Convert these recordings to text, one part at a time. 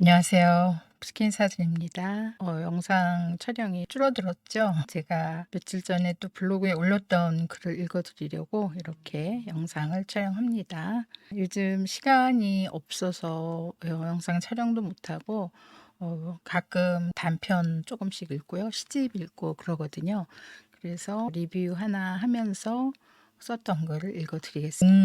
안녕하세요. 스킨 사진입니다. 영상 촬영이 줄어들었죠? 제가 며칠 전에 또 블로그에 올렸던 글을 읽어드리려고 이렇게 영상을 촬영합니다. 요즘 시간이 없어서 영상 촬영도 못하고 가끔 단편 조금씩 읽고요. 시집 읽고 그러거든요. 그래서 리뷰 하나 하면서 썼던 거를 읽어드리겠습니다.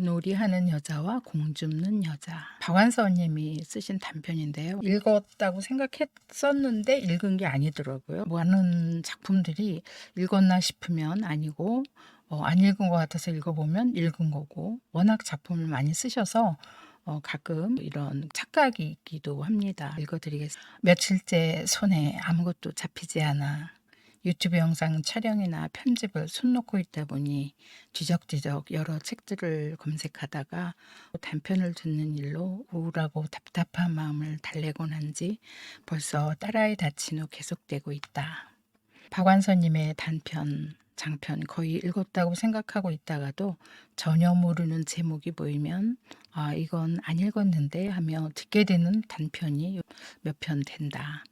놀이 하는 여자와 공 줍는 여자. 박완서 님이 쓰신 단편인데요. 읽었다고 생각했었는데 읽은 게 아니더라고요. 많은 작품들이 읽었나 싶으면 아니고 안 읽은 것 같아서 읽어보면 읽은 거고, 워낙 작품을 많이 쓰셔서 가끔 이런 착각이 있기도 합니다. 읽어드리겠습니다. 며칠째 손에 아무것도 잡히지 않아 유튜브 영상 촬영이나 편집을 손 놓고 있다 보니 뒤적뒤적 여러 책들을 검색하다가 단편을 듣는 일로 우울하고 답답한 마음을 달래곤 한지 벌써 딸아이 다친 후 계속되고 있다. 박완서님의 단편, 장편 거의 읽었다고 생각하고 있다가도 전혀 모르는 제목이 보이면 이건 안 읽었는데 하며 듣게 되는 단편이 몇 편 된다.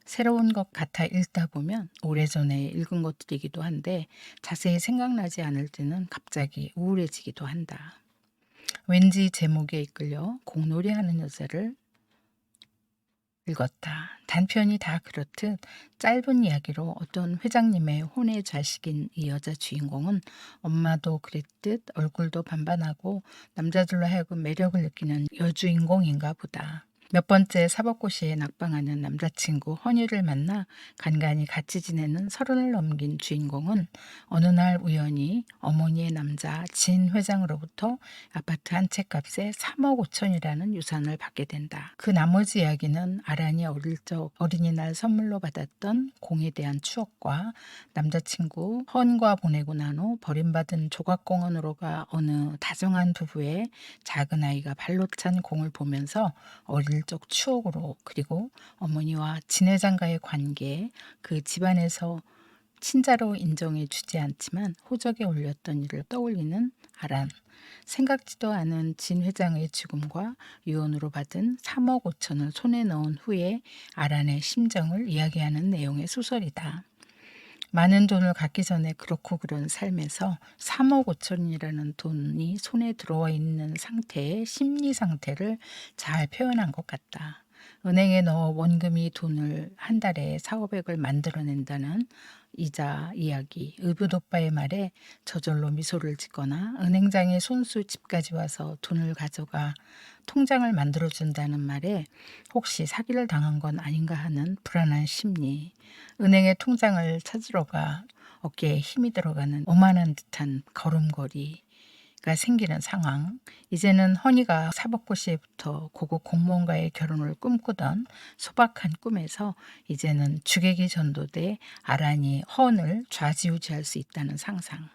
새로운 것 같아 읽다 보면 오래전에 읽은 것들이기도 한데 자세히 생각나지 않을 때는 갑자기 우울해지기도 한다. 왠지 제목에 이끌려 공놀이 하는 여자를 읽었다. 단편이 다 그렇듯 짧은 이야기로 어떤 회장님의 혼의 자식인 이 여자 주인공은 엄마도 그랬듯 얼굴도 반반하고 남자들로 하여금 매력을 느끼는 여주인공인가 보다. 몇 번째 사법고시에 낙방하는 남자친구 허니를 만나 간간히 같이 지내는 30을 넘긴 주인공은 어느 날 우연히 어머니의 남자 진 회장으로부터 아파트 한 채 값에 3억 5천이라는 유산을 받게 된다. 그 나머지 이야기는 아란이 어릴 적 어린이날 선물로 받았던 공에 대한 추억과 남자친구 헌과 보내고 난 후 버림받은 조각공원으로 가 어느 다정한 부부의 작은 아이가 발로 찬 공을 보면서 어릴 적 추억으로, 그리고 어머니와 진 회장과의 관계, 그 집안에서 친자로 인정해 주지 않지만 호적에 올렸던 일을 떠올리는 아란, 생각지도 않은 진 회장의 죽음과 유언으로 받은 3억 5천을 손에 넣은 후에 아란의 심정을 이야기하는 내용의 소설이다. 많은 돈을 갖기 전에 그렇고 그런 삶에서 3억 5천이라는 돈이 손에 들어와 있는 상태의 심리 상태를 잘 표현한 것 같다. 은행에 넣어 원금이 돈을 한 달에 4, 500을 만들어낸다는 이자 이야기, 의붓오빠의 말에 저절로 미소를 짓거나 은행장의 손수 집까지 와서 돈을 가져가 통장을 만들어준다는 말에 혹시 사기를 당한 건 아닌가 하는 불안한 심리, 은행의 통장을 찾으러 가 어깨에 힘이 들어가는 오만한 듯한 걸음걸이가 생기는 상황. 이제는 허니가 사법고시부터 고급 공무원과의 결혼을 꿈꾸던 소박한 꿈에서 이제는 주객이 전도돼 아란이 헌을 좌지우지할 수 있다는 상상.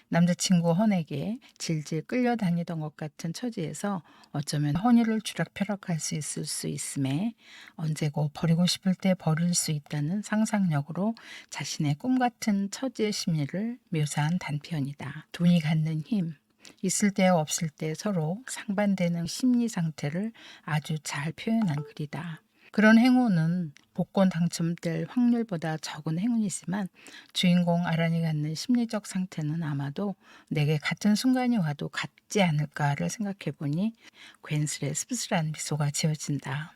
남자친구 헌에게 질질 끌려다니던 것 같은 처지에서 어쩌면 헌이를 쥐락펴락할 수 있을 수 있음에 언제고 버리고 싶을 때 버릴 수 있다는 상상력으로 자신의 꿈 같은 처지의 심리를 묘사한 단편이다. 돈이 갖는 힘, 있을 때 없을 때 서로 상반되는 심리 상태를 아주 잘 표현한 글이다. 그런 행운은 복권 당첨될 확률보다 적은 행운이지만 주인공 아란이 갖는 심리적 상태는 아마도 내게 같은 순간이 와도 같지 않을까를 생각해보니 괜스레 씁쓸한 미소가 지어진다.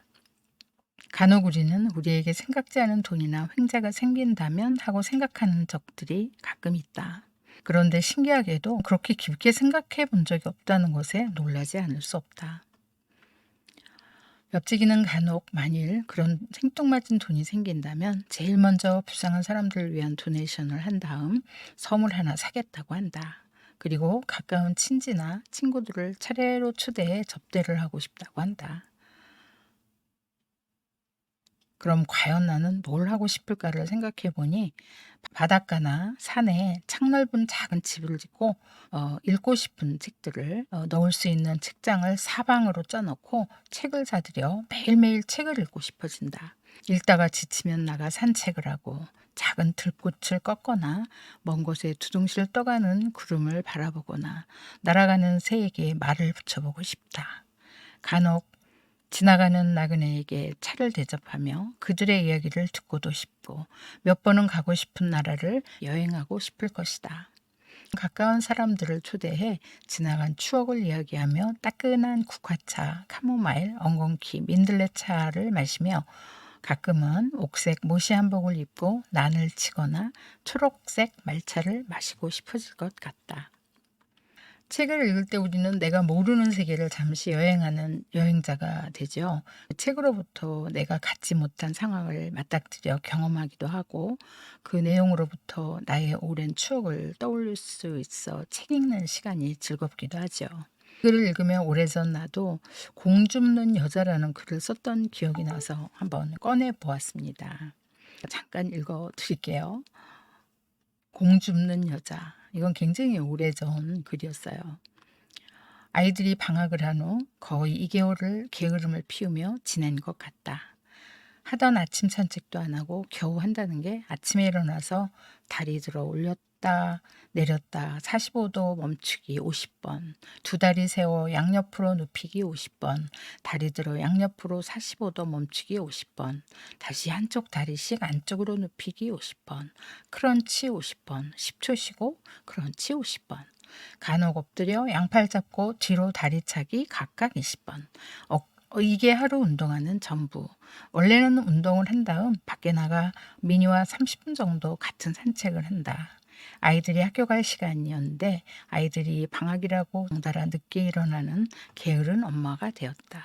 간혹 우리는 우리에게 생각지 않은 돈이나 횡재가 생긴다면 하고 생각하는 적들이 가끔 있다. 그런데 신기하게도 그렇게 깊게 생각해 본 적이 없다는 것에 놀라지 않을 수 없다. 옆지기는 간혹 만일 그런 생뚱맞은 돈이 생긴다면 제일 먼저 불쌍한 사람들을 위한 도네이션을 한 다음 선물 하나 사겠다고 한다. 그리고 가까운 친지나 친구들을 차례로 초대해 접대를 하고 싶다고 한다. 그럼 과연 나는 뭘 하고 싶을까를 생각해 보니 바닷가나 산에 창넓은 작은 집을 짓고 읽고 싶은 책들을 넣을 수 있는 책장을 사방으로 쪄놓고 책을 사들여 매일매일 책을 읽고 싶어진다. 읽다가 지치면 나가 산책을 하고 작은 들꽃을 꺾거나 먼 곳에 두둥실 떠가는 구름을 바라보거나 날아가는 새에게 말을 붙여보고 싶다. 간혹 지나가는 나그네에게 차를 대접하며 그들의 이야기를 듣고도 싶고 몇 번은 가고 싶은 나라를 여행하고 싶을 것이다. 가까운 사람들을 초대해 지나간 추억을 이야기하며 따끈한 국화차, 카모마일, 엉겅퀴, 민들레차를 마시며 가끔은 옥색 모시 한복을 입고 난을 치거나 초록색 말차를 마시고 싶어질 것 같다. 책을 읽을 때 우리는 내가 모르는 세계를 잠시 여행하는 여행자가 되죠. 그 책으로부터 내가 갖지 못한 상황을 맞닥뜨려 경험하기도 하고 그 내용으로부터 나의 오랜 추억을 떠올릴 수 있어 책 읽는 시간이 즐겁기도 하죠. 글을 읽으면 오래전 나도 공 줍는 여자라는 글을 썼던 기억이 나서 한번 꺼내 보았습니다. 잠깐 읽어 드릴게요. 공 줍는 여자. 이건 굉장히 오래전 글이었어요. 아이들이 방학을 한 후 거의 2개월을 게으름을 피우며 지낸 것 같다. 하던 아침 산책도 안 하고 겨우 한다는 게 아침에 일어나서 다리 들어 올렸다 내렸다 45도 멈추기 50번, 두 다리 세워 양옆으로 눕히기 50번, 다리 들어 양옆으로 45도 멈추기 50번, 다시 한쪽 다리씩 안쪽으로 눕히기 50번, 크런치 50번, 10초 쉬고 크런치 50번, 간혹 엎드려 양팔 잡고 뒤로 다리 차기 각각 20번. 이게 하루 운동하는 전부. 원래는 운동을 한 다음 밖에 나가 미니와 30분 정도 같은 산책을 한다. 아이들이 학교 갈 시간이었는데 아이들이 방학이라고 덩달아 늦게 일어나는 게으른 엄마가 되었다.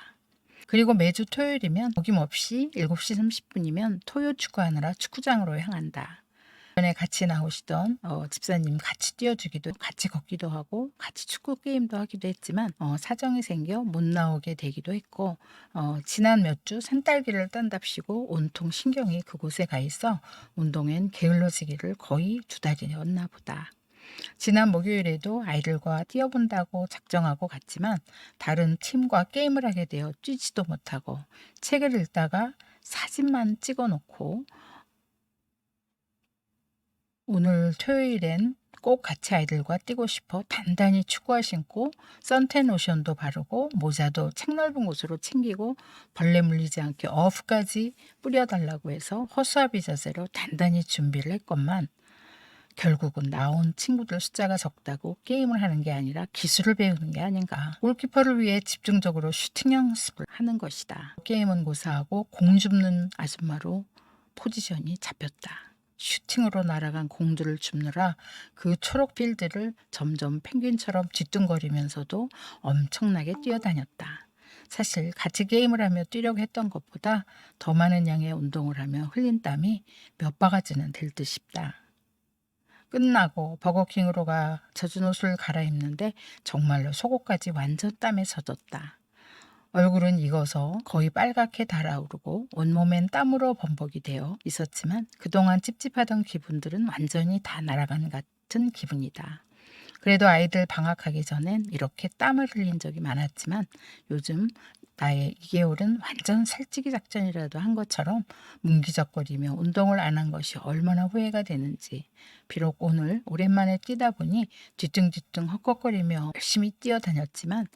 그리고 매주 토요일이면 어김없이 7시 30분이면 토요 축구하느라 축구장으로 향한다. 전에 같이 나오시던 집사님 같이 뛰어주기도 같이 걷기도 하고 같이 축구 게임도 하기도 했지만 사정이 생겨 못 나오게 되기도 했고 지난 몇 주 산딸기를 딴답시고 온통 신경이 그곳에 가 있어 운동엔 게을러지기를 거의 2달이었나 보다. 지난 목요일에도 아이들과 뛰어본다고 작정하고 갔지만 다른 팀과 게임을 하게 되어 뛰지도 못하고 책을 읽다가 사진만 찍어놓고 오늘 토요일엔 꼭 같이 아이들과 뛰고 싶어 단단히 축구화 신고 선텐 로션도 바르고 모자도 책 넓은 곳으로 챙기고 벌레 물리지 않게 어프까지 뿌려달라고 해서 허수아비 자세로 단단히 준비를 했건만 결국은 나온 친구들 숫자가 적다고 게임을 하는 게 아니라 기술을 배우는 게 아닌가. 골키퍼를 위해 집중적으로 슈팅 연습을 하는 것이다. 게임은 고사하고 공 줍는 아줌마로 포지션이 잡혔다. 슈팅으로 날아간 공들을 줍느라 그 초록 필드를 점점 펭귄처럼 뒤뚱거리면서도 엄청나게 뛰어다녔다. 사실 같이 게임을 하며 뛰려고 했던 것보다 더 많은 양의 운동을 하며 흘린 땀이 몇 바가지는 될 듯 싶다. 끝나고 버거킹으로 가 젖은 옷을 갈아입는데 정말로 속옷까지 완전 땀에 젖었다. 얼굴은 익어서 거의 빨갛게 달아오르고 온몸엔 땀으로 범벅이 되어 있었지만 그동안 찝찝하던 기분들은 완전히 다 날아간 같은 기분이다. 그래도 아이들 방학하기 전엔 이렇게 땀을 흘린 적이 많았지만 요즘 나의 2개월은 완전 살찌기 작전이라도 한 것처럼 문기적거리며 운동을 안 한 것이 얼마나 후회가 되는지. 비록 오늘 오랜만에 뛰다 보니 뒤뚱뒤뚱 헛걱거리며 열심히 뛰어다녔지만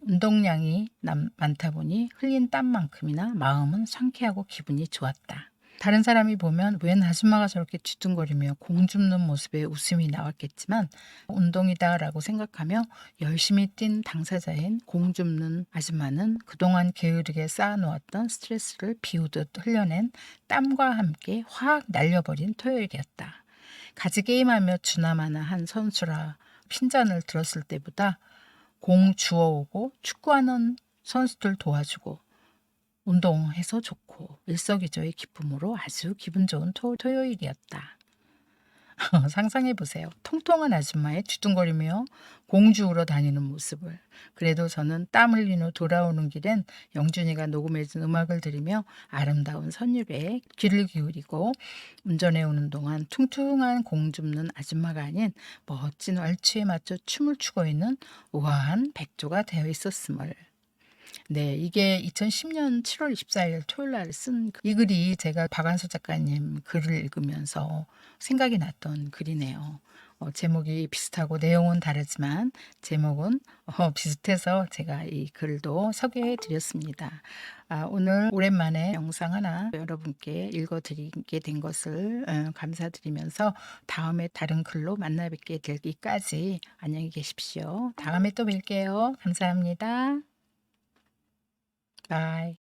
운동량이 많다 보니 흘린 땀만큼이나 마음은 상쾌하고 기분이 좋았다. 다른 사람이 보면 웬 아줌마가 저렇게 뒤뚱거리며 공 줍는 모습에 웃음이 나왔겠지만 운동이다라고 생각하며 열심히 뛴 당사자인 공 줍는 아줌마는 그동안 게으르게 쌓아놓았던 스트레스를 비우듯 흘려낸 땀과 함께 확 날려버린 토요일이었다. 같이 게임하며 주나마나한 선수라 핀잔을 들었을 때보다 공 주워오고 축구하는 선수들 도와주고 운동해서 좋고 일석이조의 기쁨으로 아주 기분 좋은 토요일이었다. 상상해보세요. 통통한 아줌마의 뒤뚱거리며 공주우러 다니는 모습을. 그래도 저는 땀 흘린 후 돌아오는 길엔 영준이가 녹음해준 음악을 들으며 아름다운 선율에 귀를 기울이고 운전해 오는 동안 퉁퉁한 공 줍는 아줌마가 아닌 멋진 왈츠에 맞춰 춤을 추고 있는 우아한 백조가 되어 있었음을. 네, 이게 2010년 7월 24일 토요일 날 쓴 이 글이 제가 박완서 작가님 글을 읽으면서 생각이 났던 글이네요. 제목이 비슷하고 내용은 다르지만 제목은 비슷해서 제가 이 글도 소개해 드렸습니다. 오늘 오랜만에 영상 하나 여러분께 읽어 드리게 된 것을 감사드리면서 다음에 다른 글로 만나 뵙게 되기까지 안녕히 계십시오. 다음에 또 뵐게요. 감사합니다. 바이.